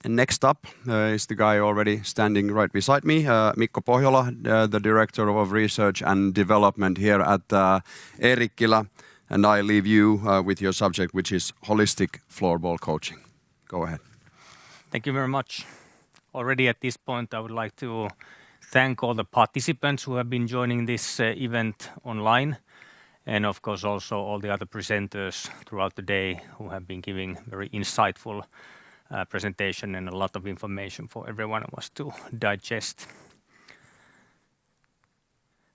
Next up is the guy already standing right beside me, Mikko Pohjola, the Director of Research and Development here at Eerikkilä. And I leave you with your subject, which is holistic floorball coaching. Go ahead. Thank you very much. Already at this point, I would like to thank all the participants who have been joining this event online, and of course also all the other presenters throughout the day who have been giving very insightful presentation and a lot of information for every one of us to digest.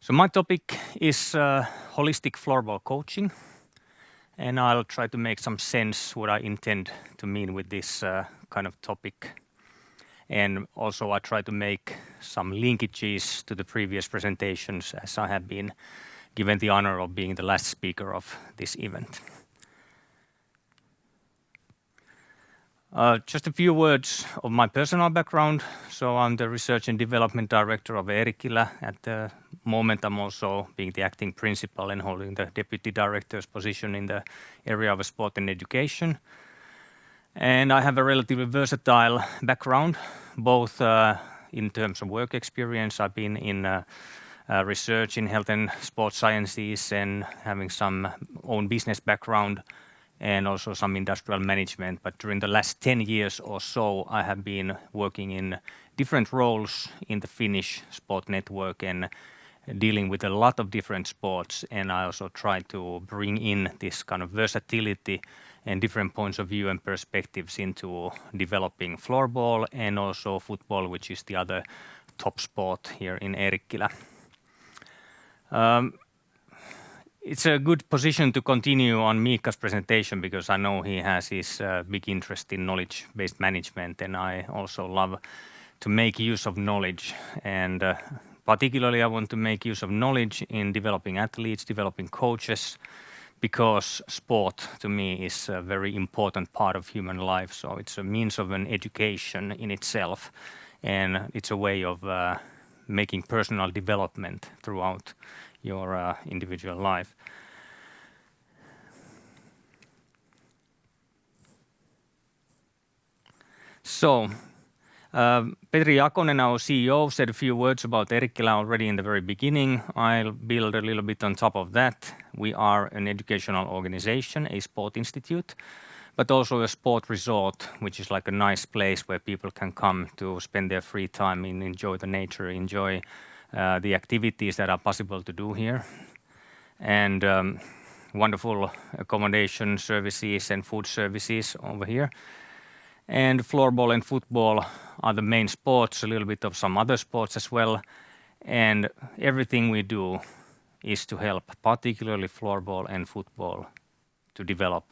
So my topic is holistic floorball coaching, and I'll try to make some sense what I intend to mean with this kind of topic. And also I try to make some linkages to the previous presentations, as I have been given the honor of being the last speaker of this event. Just a few words of my personal background. So I'm the Research and Development Director of Eerikkilä. At the moment I'm also being the acting principal and holding the Deputy Director's position in the area of sport and education. And I have a relatively versatile background, both in terms of work experience. I've been in research in health and sports sciences and having some own business background and also some industrial management. But during the last 10 years or so, I have been working in different roles in the Finnish sport network and dealing with a lot of different sports. And I also try to bring in this kind of versatility and different points of view and perspectives into developing floorball and also football, which is the other top sport here in Eerikkilä. It's a good position to continue on Miikka's presentation because I know he has his big interest in knowledge-based management, and I also love to make use of knowledge. And particularly I want to make use of knowledge in developing athletes, developing coaches, because sport to me is a very important part of human life. So it's a means of an education in itself, and it's a way of making personal development throughout your individual life. So, Petri Jakonen, our CEO, said a few words about Eerikkilä already in the very beginning. I'll build a little bit on top of that. We are an educational organization, a sport institute, but also a sport resort, which is like a nice place where people can come to spend their free time and enjoy the nature, enjoy the activities that are possible to do here. And wonderful accommodation services and food services over here. And floorball and football are the main sports, a little bit of some other sports as well. And everything we do is to help, particularly floorball and football, to develop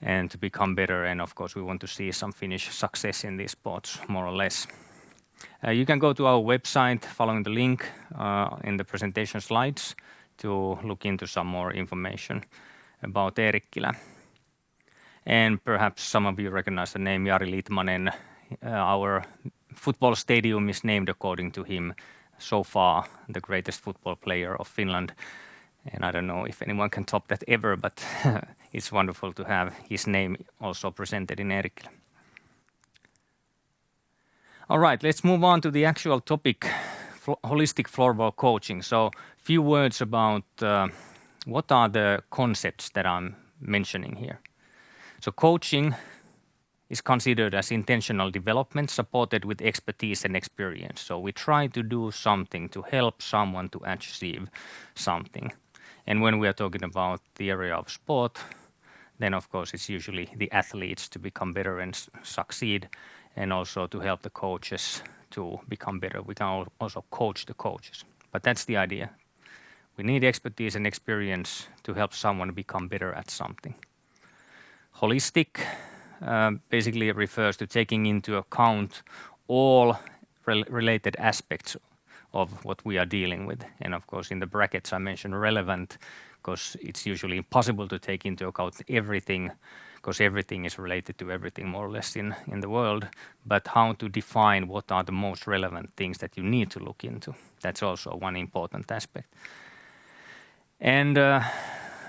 and to become better. And of course, we want to see some Finnish success in these sports, more or less. You can go to our website following the link in the presentation slides to look into some more information about Eerikkilä. And perhaps some of you recognize the name Jari Litmanen. Our football stadium is named according to him, so far the greatest football player of Finland. And I don't know if anyone can top that ever, but it's wonderful to have his name also presented in Eerikkilä. All right, let's move on to the actual topic, holistic floorball coaching. So, few words about what are the concepts that I'm mentioning here. So, coaching is considered as intentional development supported with expertise and experience. So, we try to do something to help someone to achieve something. And when we are talking about the area of sport, then of course it's usually the athletes to become better and succeed, and also to help the coaches to become better. We can also coach the coaches, but that's the idea. We need expertise and experience to help someone become better at something. Holistic basically refers to taking into account all related aspects of what we are dealing with. And of course, in the brackets I mentioned relevant, because it's usually impossible to take into account everything, because everything is related to everything more or less in the world. But how to define what are the most relevant things that you need to look into. That's also one important aspect. And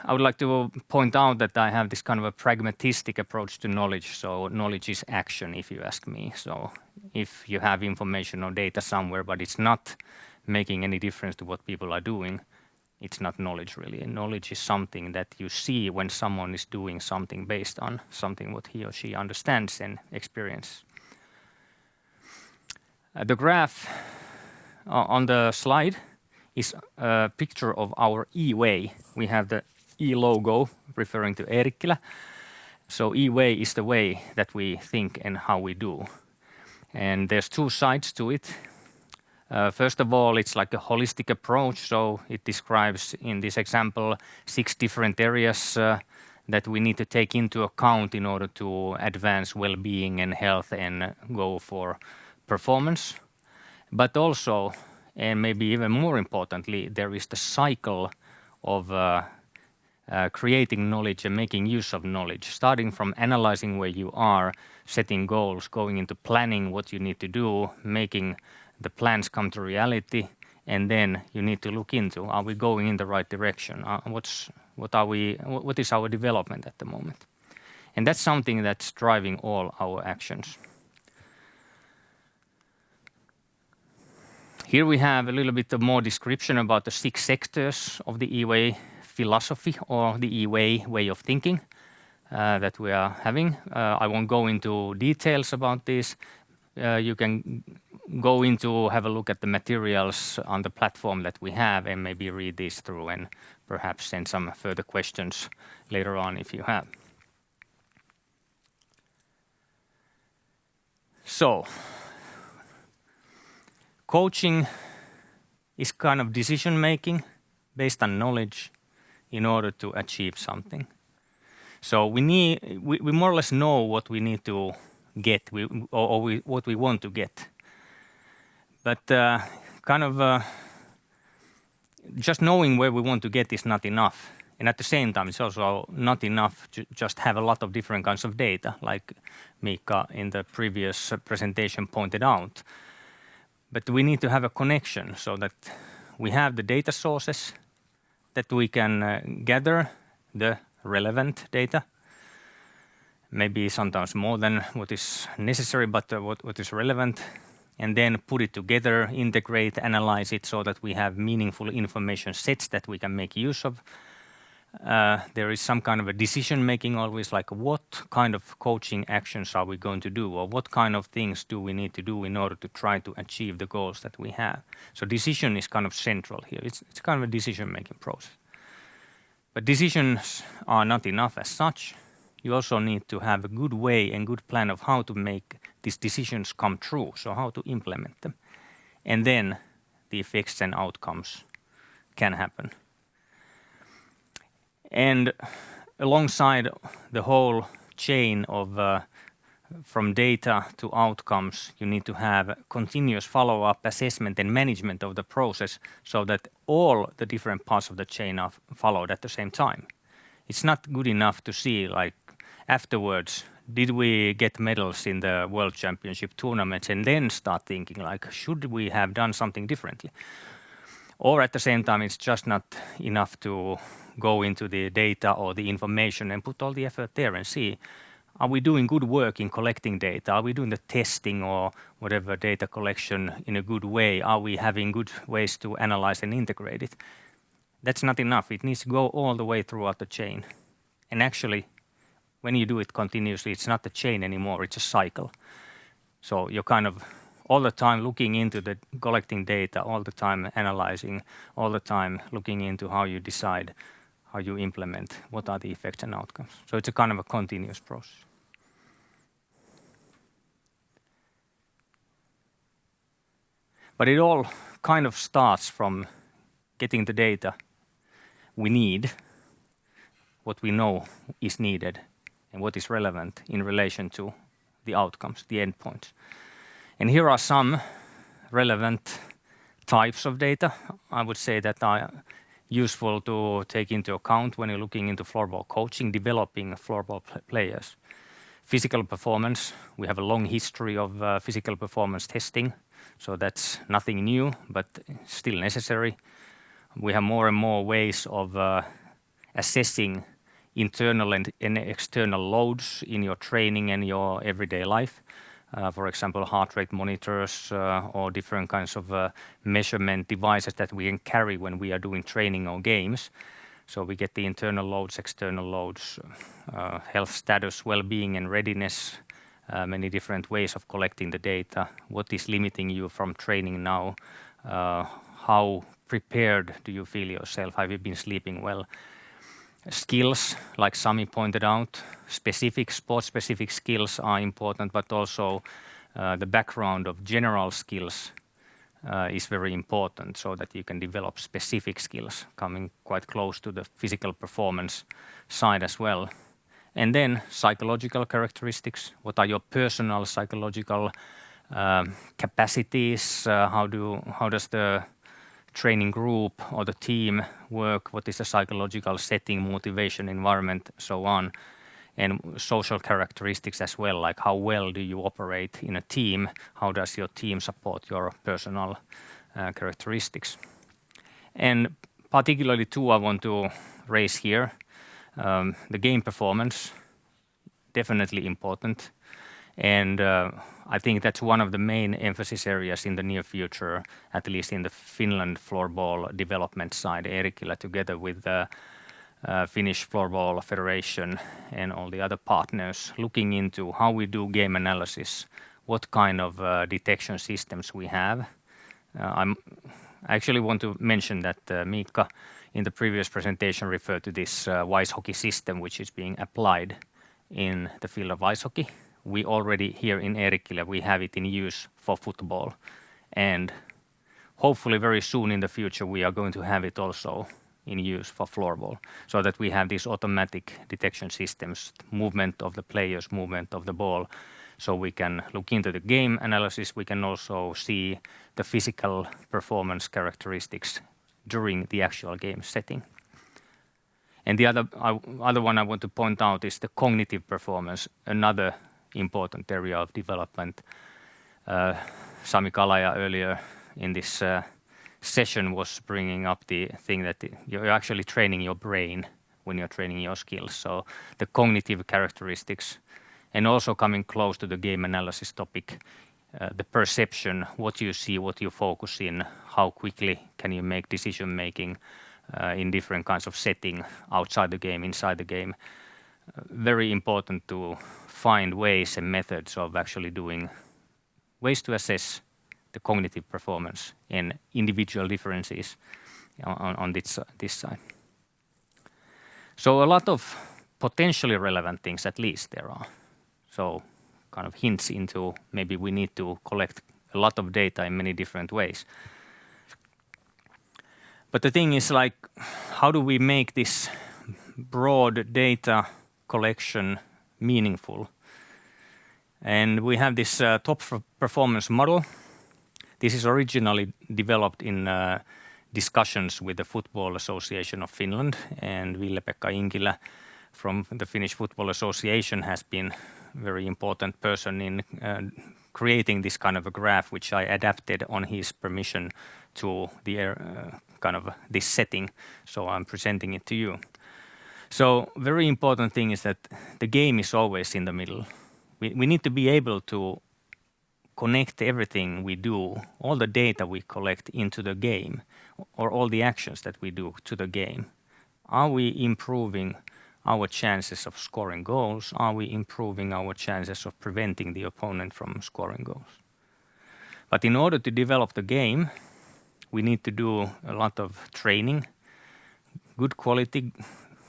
I would like to point out that I have this kind of a pragmatistic approach to knowledge. So knowledge is action, if you ask me. So if you have information or data somewhere, but it's not making any difference to what people are doing, it's not knowledge really. And knowledge is something that you see when someone is doing something based on something what he or she understands and experiences. The graph on the slide is a picture of our E-way. We have the E logo referring to Eerikkilä. So E-way is the way that we think and how we do. And there's two sides to it. First of all, it's like a holistic approach. So it describes in this example 6 different areas that we need to take into account in order to advance well-being and health and go for performance. But also, and maybe even more importantly, there is the cycle of creating knowledge and making use of knowledge, starting from analyzing where you are, setting goals, going into planning what you need to do, making the plans come to reality, and then you need to look into, are we going in the right direction? What is our development at the moment? And that's something that's driving all our actions. Here we have a little bit of more description about the 6 sectors of the E-way philosophy or the E-way way of thinking that we are having. I won't go into details about this. You can go into have a look at the materials on the platform that we have and maybe read these through and perhaps send some further questions later on if you have. So, coaching is kind of decision making based on knowledge in order to achieve something. So we more or less know what we need to get what we want to get. But just knowing where we want to get is not enough. And at the same time, it's also not enough to just have a lot of different kinds of data, like Mika in the previous presentation pointed out. But we need to have a connection so that we have the data sources that we can gather the relevant data, maybe sometimes more than what is necessary, but what is relevant, and then put it together, integrate, analyze it so that we have meaningful information sets that we can make use of. There is some kind of a decision making always, like what kind of coaching actions are we going to do, or what kind of things do we need to do in order to try to achieve the goals that we have. So decision is kind of central here. It's kind of a decision making process. But decisions are not enough as such. You also need to have a good way and good plan of how to make these decisions come true, so how to implement them. And then the effects and outcomes can happen. And alongside the whole chain of from data to outcomes, you need to have continuous follow-up, assessment and management of the process so that all the different parts of the chain are followed at the same time. It's not good enough to see, like, afterwards, did we get medals in the World Championship tournaments, and then start thinking, like, should we have done something differently? Or at the same time, it's just not enough to go into the data or the information and put all the effort there and see, are we doing good work in collecting data? Are we doing the testing or whatever data collection in a good way? Are we having good ways to analyze and integrate it? That's not enough. It needs to go all the way throughout the chain. And actually, when you do it continuously, it's not a chain anymore, it's a cycle. So you're kind of all the time looking into the collecting data, all the time analyzing, all the time looking into how you decide, how you implement, what are the effects and outcomes. So it's a kind of a continuous process. But it all kind of starts from getting the data we need, what we know is needed, and what is relevant in relation to the outcomes, the endpoints. And here are some relevant types of data I would say that are useful to take into account when you're looking into floorball coaching, developing floorball players. Physical performance, we have a long history of physical performance testing, so that's nothing new, but still necessary. We have more and more ways of assessing internal and external loads in your training and your everyday life. For example, heart rate monitors or different kinds of measurement devices that we can carry when we are doing training or games. So we get the internal loads, external loads, health status, well-being and readiness, many different ways of collecting the data. What is limiting you from training now? How prepared do you feel yourself? Have you been sleeping well? Skills, like Sami pointed out, sport-specific skills are important, but also the background of general skills is very important so that you can develop specific skills coming quite close to the physical performance side as well. And then psychological characteristics. What are your personal psychological capacities? How does the training group or the team work? What is the psychological setting, motivation, environment, so on? And social characteristics as well, like how well do you operate in a team? How does your team support your personal characteristics? And particularly two I want to raise here. The game performance, definitely important. And I think that's one of the main emphasis areas in the near future, at least in the Finland floorball development side. Eerikkilä, together with the Finnish Floorball Federation and all the other partners, looking into how we do game analysis, what kind of detection systems we have. I actually want to mention that Mikko, in the previous presentation, referred to this ice hockey system, which is being applied in the field of ice hockey. We already here in Eerikkilä, we have it in use for football, and hopefully very soon in the future we are going to have it also in use for floorball, so that we have these automatic detection systems, movement of the players, movement of the ball, so we can look into the game analysis. We can also see the physical performance characteristics during the actual game setting. And the other one I want to point out is the cognitive performance, another important area of development. Sami Kalaja earlier in this session was bringing up the thing that you're actually training your brain when you're training your skills. So the cognitive characteristics, and also coming close to the game analysis topic, the perception, what you see, what you focus in, how quickly can you make decision making in different kinds of setting, outside the game, inside the game. Very important to find ways and methods of actually doing ways to assess the cognitive performance and individual differences on this side. So a lot of potentially relevant things, at least there are. So kind of hints into maybe we need to collect a lot of data in many different ways. But the thing is, like, how do we make this broad data collection meaningful? And we have this top performance model. This is originally developed in discussions with the Football Association of Finland, and Ville-Pekka Inkilä from the Finnish Football Association has been a very important person in creating this kind of a graph, which I adapted on his permission to the kind of this setting. So I'm presenting it to you. So very important thing is that the game is always in the middle. We need to be able to connect everything we do, all the data we collect into the game, or all the actions that we do to the game. Are we improving our chances of scoring goals? Are we improving our chances of preventing the opponent from scoring goals? But in order to develop the game, we need to do a lot of training, good quality,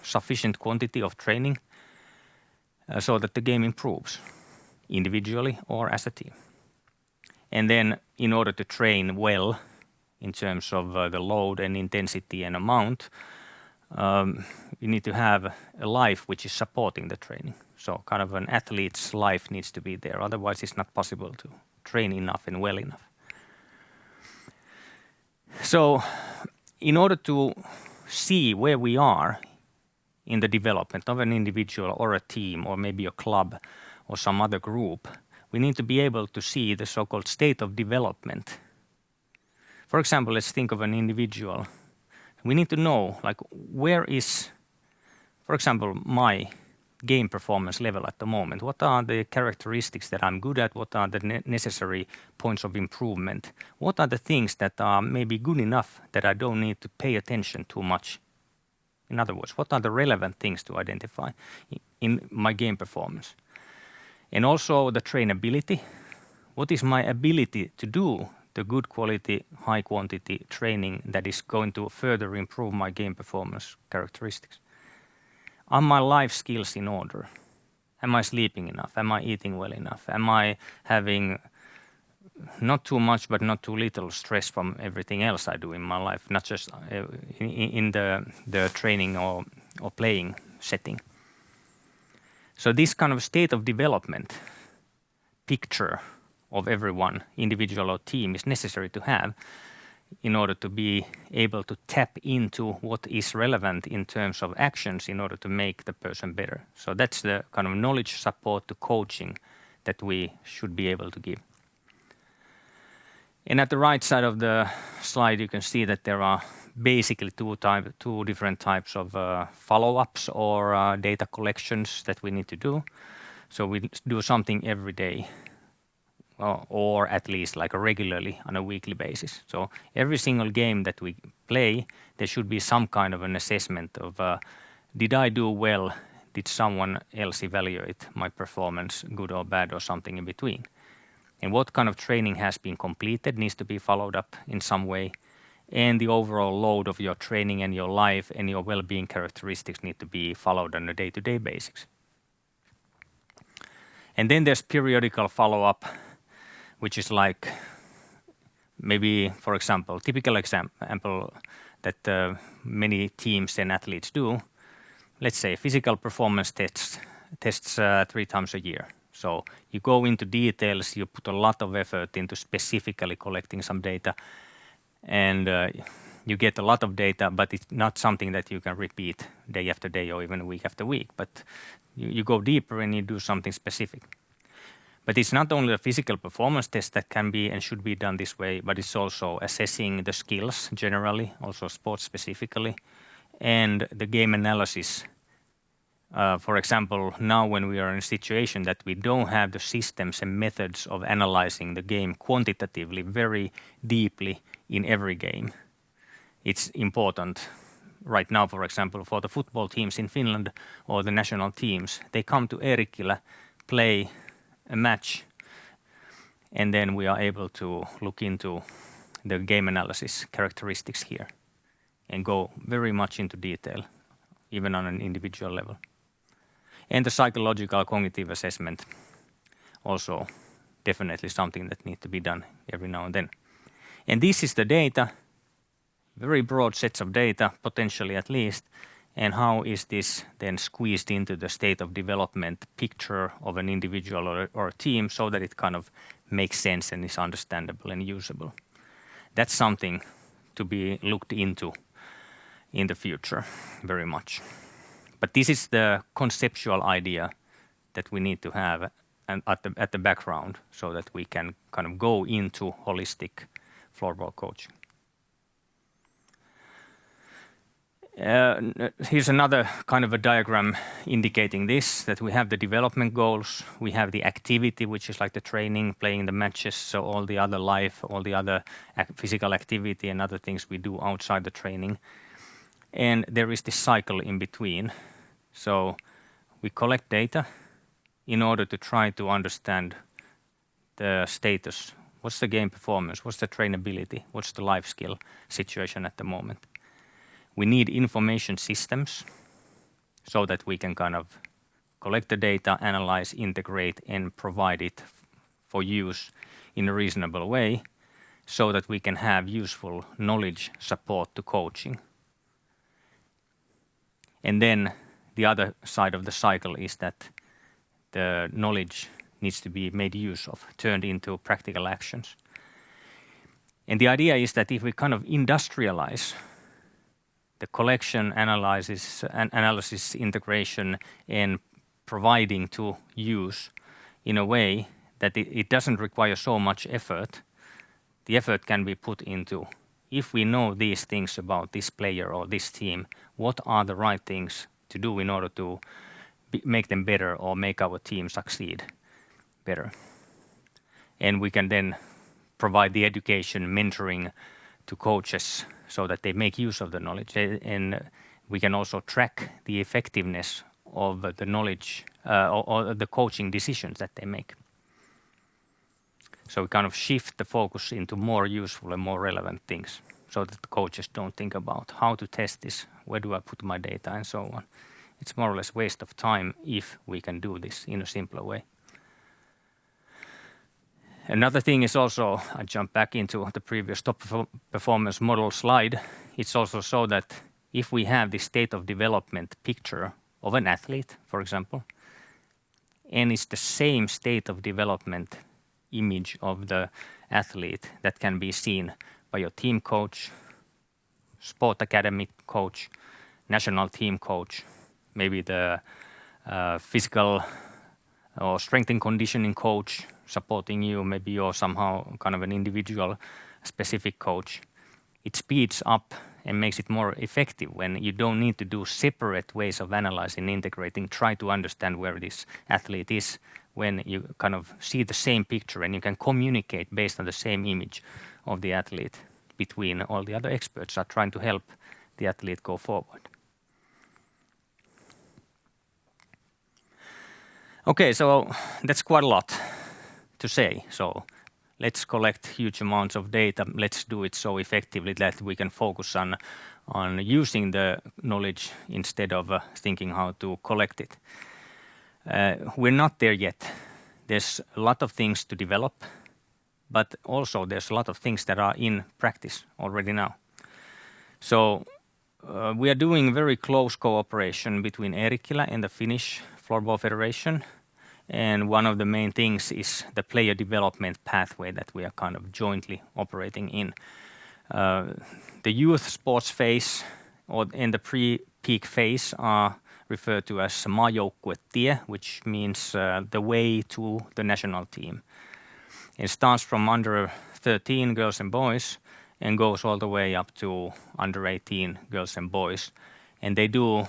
sufficient quantity of training, so that the game improves individually or as a team. And then in order to train well in terms of the load and intensity and amount, you need to have a life which is supporting the training. So kind of an athlete's life needs to be there. Otherwise it's not possible to train enough and well enough. So in order to see where we are in the development of an individual or a team or maybe a club or some other group, we need to be able to see the so-called state of development. For example, let's think of an individual. We need to know, like, where is for example, my game performance level at the moment. What are the characteristics that I'm good at? What are the necessary points of improvement? What are the things that are maybe good enough that I don't need to pay attention too much? In other words, what are the relevant things to identify in my game performance? And also the trainability. What is my ability to do the good quality, high quantity training that is going to further improve my game performance characteristics? Are my life skills in order? Am I sleeping enough? Am I eating well enough? Am I having not too much but not too little stress from everything else I do in my life, not just in the training or playing setting? So this kind of state of development picture of everyone, individual or team, is necessary to have in order to be able to tap into what is relevant in terms of actions in order to make the person better. So that's the kind of knowledge support to coaching that we should be able to give. And at the right side of the slide, you can see that there are basically two different types of follow-ups or data collections that we need to do. So we do something every day, or at least like regularly on a weekly basis. So every single game that we play, there should be some kind of an assessment of did I do well? Did someone else evaluate my performance, good or bad, or something in between? And what kind of training has been completed needs to be followed up in some way. And the overall load of your training and your life and your well-being characteristics need to be followed on a day-to-day basis. And then there's periodical follow-up, which is like maybe, for example, typical example that many teams and athletes do. Let's say physical performance tests 3 times a year. So you go into details, you put a lot of effort into specifically collecting some data, and you get a lot of data, but it's not something that you can repeat day after day or even week after week. But you go deeper and you do something specific. But it's not only a physical performance test that can be and should be done this way, but it's also assessing the skills generally, also sports specifically, and the game analysis. For example, now when we are in a situation that we don't have the systems and methods of analyzing the game quantitatively, very deeply in every game, it's important. Right now, for example, for the football teams in Finland or the national teams, they come to Eerikkilä, play a match, and then we are able to look into the game analysis characteristics here and go very much into detail, even on an individual level. And the psychological cognitive assessment, also definitely something that needs to be done every now and then. And this is the data, very broad sets of data, potentially at least, and how is this then squeezed into the state of development picture of an individual or a team so that it kind of makes sense and is understandable and usable. That's something to be looked into in the future very much. But this is the conceptual idea that we need to have at the background so that we can kind of go into holistic floorball coaching. Here's another kind of a diagram indicating this, that we have the development goals, we have the activity, which is like the training, playing the matches, so all the other life, all the other physical activity and other things we do outside the training. And there is this cycle in between. So we collect data in order to try to understand the status. What's the game performance? What's the trainability? What's the life skill situation at the moment? We need information systems so that we can kind of collect the data, analyze, integrate, and provide it for use in a reasonable way so that we can have useful knowledge support to coaching. And then the other side of the cycle is that the knowledge needs to be made use of, turned into practical actions. And the idea is that if we kind of industrialize the collection, analysis, integration, and providing to use in a way that it doesn't require so much effort, the effort can be put into, if we know these things about this player or this team, what are the right things to do in order to make them better or make our team succeed better. And we can then provide the education, mentoring to coaches so that they make use of the knowledge. And we can also track the effectiveness of the knowledge or the coaching decisions that they make. So we kind of shift the focus into more useful and more relevant things so that the coaches don't think about how to test this, where do I put my data, and so on. It's more or less waste of time if we can do this in a simpler way. Another thing is also, I jump back into the previous top performance model slide. It's also so that if we have the state of development picture of an athlete, for example, and it's the same state of development image of the athlete that can be seen by your team coach, sport academy coach, national team coach, maybe the physical or strength and conditioning coach supporting you, maybe you're somehow kind of an individual specific coach. It speeds up and makes it more effective when you don't need to do separate ways of analyzing, integrating, try to understand where this athlete is, when you kind of see the same picture and you can communicate based on the same image of the athlete between all the other experts are trying to help the athlete go forward. Okay, so that's quite a lot to say. So let's collect huge amounts of data. Let's do it so effectively that we can focus on using the knowledge instead of thinking how to collect it. We're not there yet. There's a lot of things to develop, but also there's a lot of things that are in practice already now. So we are doing very close cooperation between Eerikkilä and the Finnish Floorball Federation. And one of the main things is the player development pathway that we are kind of jointly operating in. The youth sports phase and the pre-peak phase are referred to as maajoukkuetie, which means the way to the national team. It starts from under 13 girls and boys and goes all the way up to under 18 girls and boys. And they do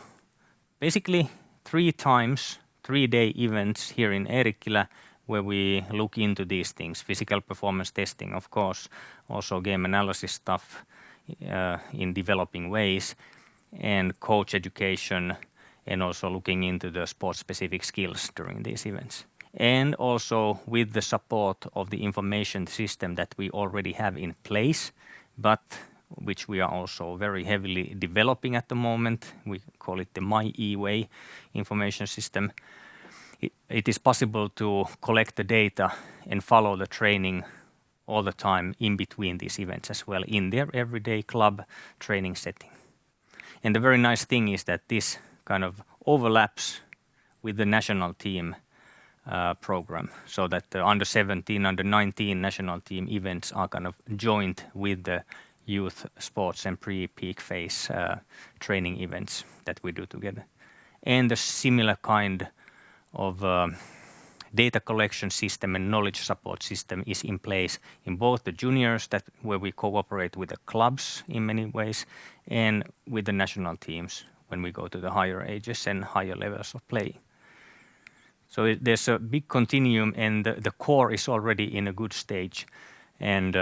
basically 3 times 3-day events here in Eerikkilä where we look into these things. Physical performance testing, of course, also game analysis stuff in developing ways, and coach education, and also looking into the sport-specific skills during these events. And also with the support of the information system that we already have in place, but which we are also very heavily developing at the moment. We call it the My E-Way information system. It is possible to collect the data and follow the training all the time in between these events as well in their everyday club training setting. And the very nice thing is that this kind of overlaps with the national team program, so that the under 17, under 19 national team events are kind of joined with the youth sports and pre-peak phase training events that we do together. And the similar kind of data collection system and knowledge support system is in place in both the juniors, where we cooperate with the clubs in many ways, and with the national teams when we go to the higher ages and higher levels of play. So there's a big continuum, and the core is already in a good stage, and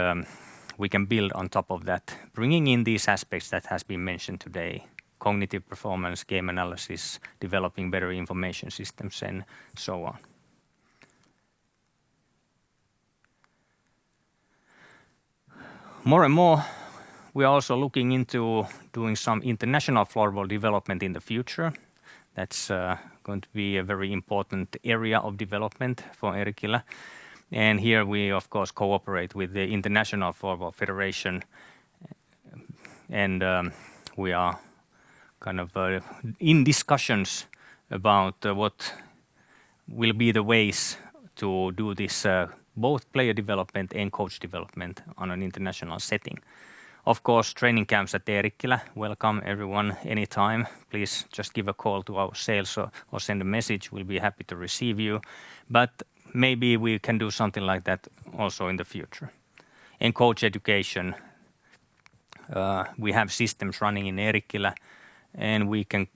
we can build on top of that, bringing in these aspects that has been mentioned today: cognitive performance, game analysis, developing better information systems, and so on. More and more, we are also looking into doing some international floorball development in the future. That's going to be a very important area of development for Eerikkilä. And here we, of course, cooperate with the International Floorball Federation. And we are kind of in discussions about what will be the ways to do this both player development and coach development on an international setting. Of course, training camps at Eerikkilä, welcome everyone anytime. Please just give a call to our sales or send a message. We'll be happy to receive you. But maybe we can do something like that also in the future. In coach education, we have systems running in Eerikkilä, and we can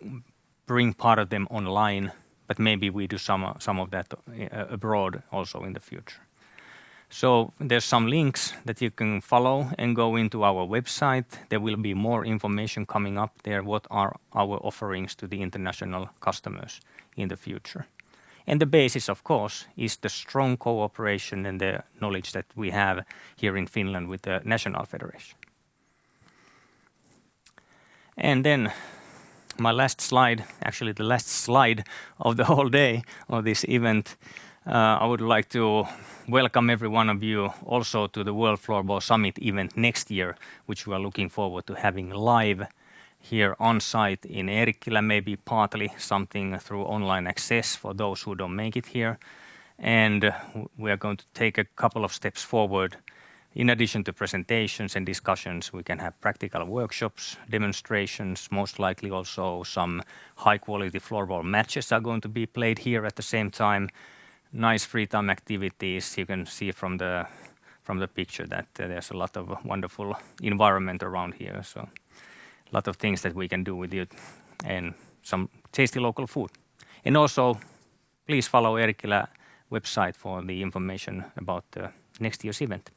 bring part of them online, but maybe we do some of that abroad also in the future. So there's some links that you can follow and go into our website. There will be more information coming up there. What are our offerings to the international customers in the future? And the basis, of course, is the strong cooperation and the knowledge that we have here in Finland with the National Federation. And then my last slide, actually the last slide of the whole day of this event, I would like to welcome every one of you also to the World Floorball Summit event next year, which we are looking forward to having live here on site in Eerikkilä, maybe partly something through online access for those who don't make it here. And we are going to take a couple of steps forward. In addition to presentations and discussions, we can have practical workshops, demonstrations, most likely also some high-quality floorball matches are going to be played here at the same time. Nice free time activities. You can see from the picture that there's a lot of wonderful environment around here. So a lot of things that we can do with you and some tasty local food. And also, please follow Eerikkilä website for the information about the next year's event.